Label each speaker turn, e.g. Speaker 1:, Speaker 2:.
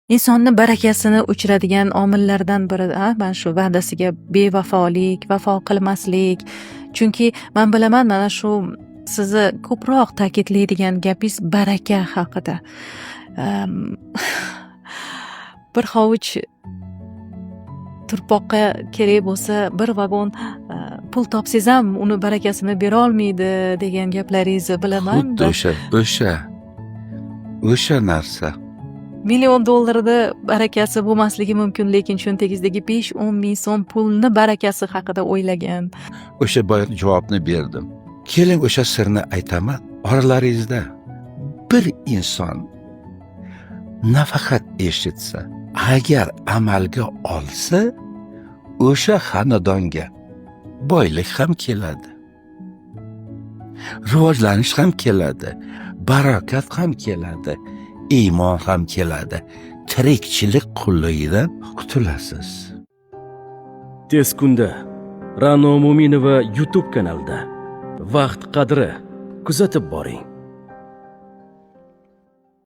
Speaker 1: Insonni barakasini o'chiradigan omillardan biri mana shu va'dasiga bevafolik, vafo qilmaslik. Chunki men bilaman, mana shu sizni ko'proq ta'kidlaydigan gapingiz baraka haqida. Bir hovuch turpoqqa kerak bo'lsa, bir vagon pul topsangiz ham uni barakasini bera olmaydi degan gaplaringizni bilaman.
Speaker 2: Xuddi o'sha narsa.
Speaker 1: $1,000,000 barakasi bo'lmasligi mumkin, lekin cho'ntagingizdagi 5-10 ming so'm pulni barakasi haqida o'ylagan.
Speaker 2: O'sha boya javobni berdim. Keling o'sha sirni aytaman. Oralaringizda bir inson nafaqat eshitsa, agar amalga olsa, o'sha xonadonga boylik ham keladi. Rivojlanish ham keladi. Barakat ham keladi. Iymon ham keladi. Tirikchilik qulligidan qutulasiz.
Speaker 3: Tez kunda Ra'no Mo'minova YouTube kanalida. Vaqt qadri kuzatib boring.